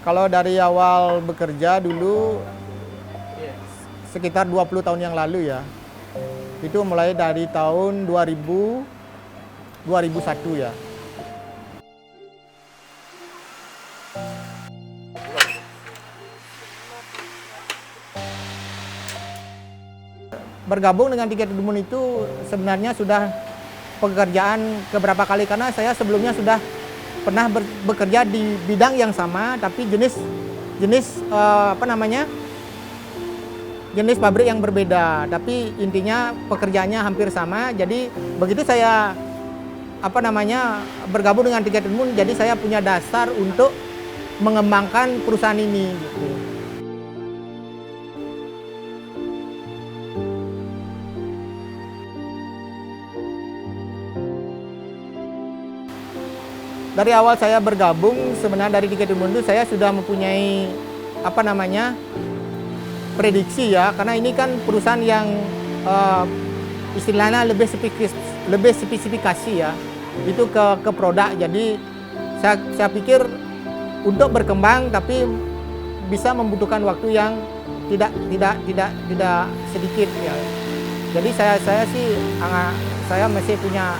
Kalau dari awal bekerja dulu sekitar 20 tahun yang lalu ya. Itu mulai dari tahun 2001 ya. Bergabung dengan Tiket Kedumun itu sebenarnya sudah pekerjaan keberapa kali, karena saya sebelumnya sudah pernah bekerja di bidang yang sama tapi jenis pabrik yang berbeda, tapi intinya pekerjaannya hampir sama. Jadi begitu saya bergabung dengan Tiket Kedumun, jadi saya punya dasar untuk mengembangkan perusahaan ini gitu. Dari awal saya bergabung, sebenarnya dari Tiket Kedumun itu saya sudah mempunyai prediksi ya, karena ini kan perusahaan yang istilahnya lebih spesifikasi ya, itu ke produk. Jadi saya pikir untuk berkembang tapi bisa membutuhkan waktu yang tidak sedikit ya. Jadi saya masih punya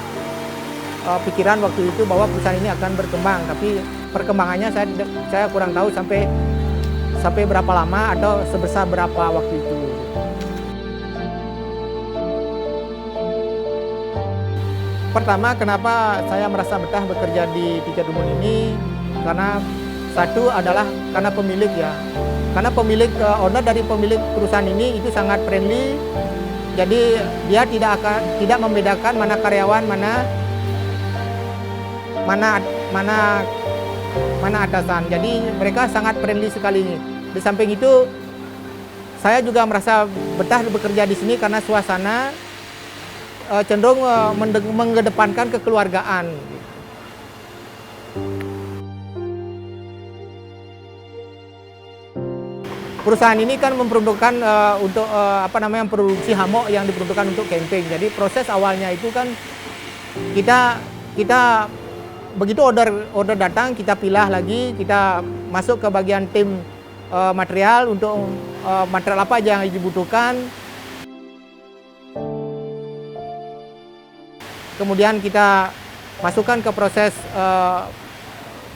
pikiran waktu itu bahwa perusahaan ini akan berkembang, tapi perkembangannya saya kurang tahu sampai berapa lama atau sebesar berapa waktu itu. Pertama, kenapa saya merasa betah bekerja di Tiket Kedumun ini, karena satu adalah karena pemilik ya. Karena owner dari pemilik perusahaan ini itu sangat friendly. Jadi dia tidak membedakan mana karyawan, mana atasan. Jadi mereka sangat friendly sekali. Di samping itu, saya juga merasa betah bekerja di sini karena suasana cenderung mengedepankan kekeluargaan. Perusahaan ini kan memperuntukkan untuk produksi hamok yang diperuntukkan untuk camping. Jadi proses awalnya itu kan kita begitu order datang, kita pilah lagi, kita masuk ke bagian tim material untuk material apa aja yang dibutuhkan. Kemudian kita masukkan ke proses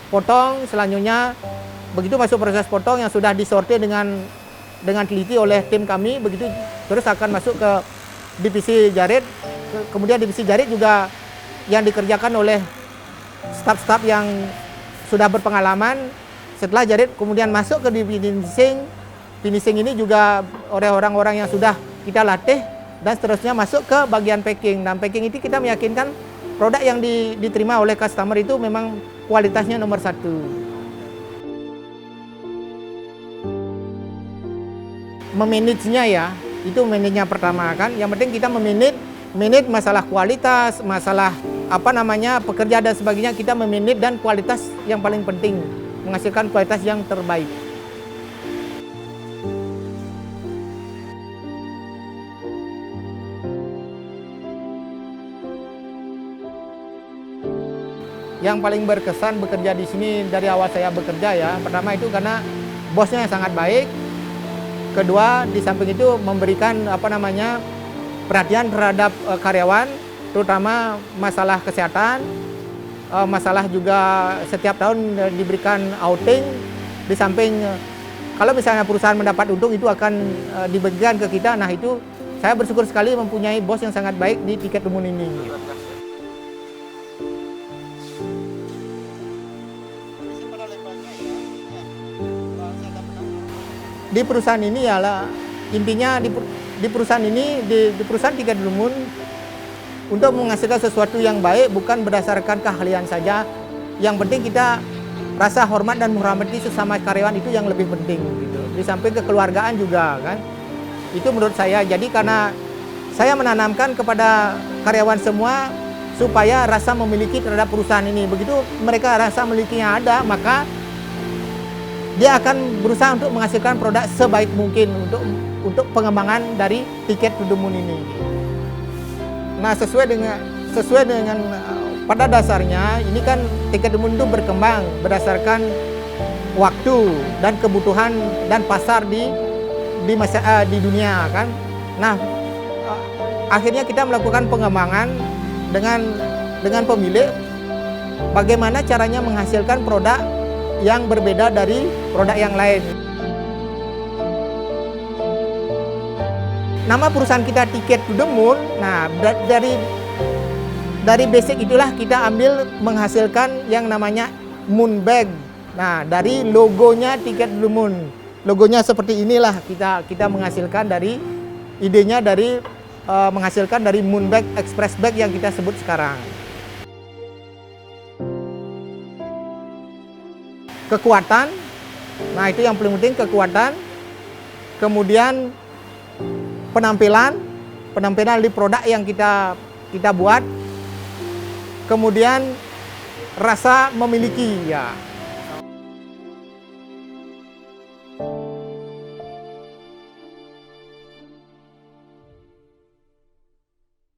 potong. Selanjutnya begitu masuk proses potong yang sudah disortir dengan teliti oleh tim kami, begitu terus akan masuk ke divisi jarit. Kemudian divisi jarit juga yang dikerjakan oleh staf-staf yang sudah berpengalaman. Setelah jarit kemudian masuk ke divisi finishing ini juga oleh orang-orang yang sudah kita latih, dan seterusnya masuk ke bagian packing. Dan packing itu kita meyakinkan produk yang diterima oleh customer itu memang kualitasnya nomor 1. Memanagenya ya, itu manajenya pertama kan. Yang penting kita memanage masalah kualitas, masalah pekerja dan sebagainya, kita memanage, dan kualitas yang paling penting, menghasilkan kualitas yang terbaik. Yang paling berkesan bekerja di sini dari awal saya bekerja ya, pertama itu karena bosnya yang sangat baik. Kedua, di samping itu memberikan perhatian terhadap karyawan, terutama masalah kesehatan, masalah juga setiap tahun diberikan outing. Di samping kalau misalnya perusahaan mendapat untung itu akan dibagikan ke kita. Nah itu saya bersyukur sekali mempunyai bos yang sangat baik di Tiket Kedumun ini. Di perusahaan ini intinya di perusahaan ini, di perusahaan Tiket Kedumun, untuk menghasilkan sesuatu yang baik bukan berdasarkan keahlian saja. Yang penting kita rasa hormat dan menghormati sesama karyawan, itu yang lebih penting gitu. Di samping kekeluargaan juga kan. Itu menurut saya. Jadi karena saya menanamkan kepada karyawan semua supaya rasa memiliki terhadap perusahaan ini. Begitu mereka rasa memilikinya ada, maka dia akan berusaha untuk menghasilkan produk sebaik mungkin untuk pengembangan dari Tiket Kedumun ini. Nah, sesuai dengan pada dasarnya ini kan Tiket Kedumun itu berkembang berdasarkan waktu dan kebutuhan dan pasar di dunia kan. Nah, akhirnya kita melakukan pengembangan dengan pemilik bagaimana caranya menghasilkan produk yang berbeda dari produk yang lain. Nama perusahaan kita Ticket to the Moon. Nah, dari basic itulah kita ambil menghasilkan yang namanya Moon Bag. Nah, dari logonya Ticket to the Moon. Logonya seperti inilah kita menghasilkan dari idenya dari menghasilkan dari Moon Bag Express Bag yang kita sebut sekarang. Kekuatan. Nah, itu yang paling penting, kekuatan. Kemudian penampilan di produk yang kita buat. Kemudian rasa memiliki ya.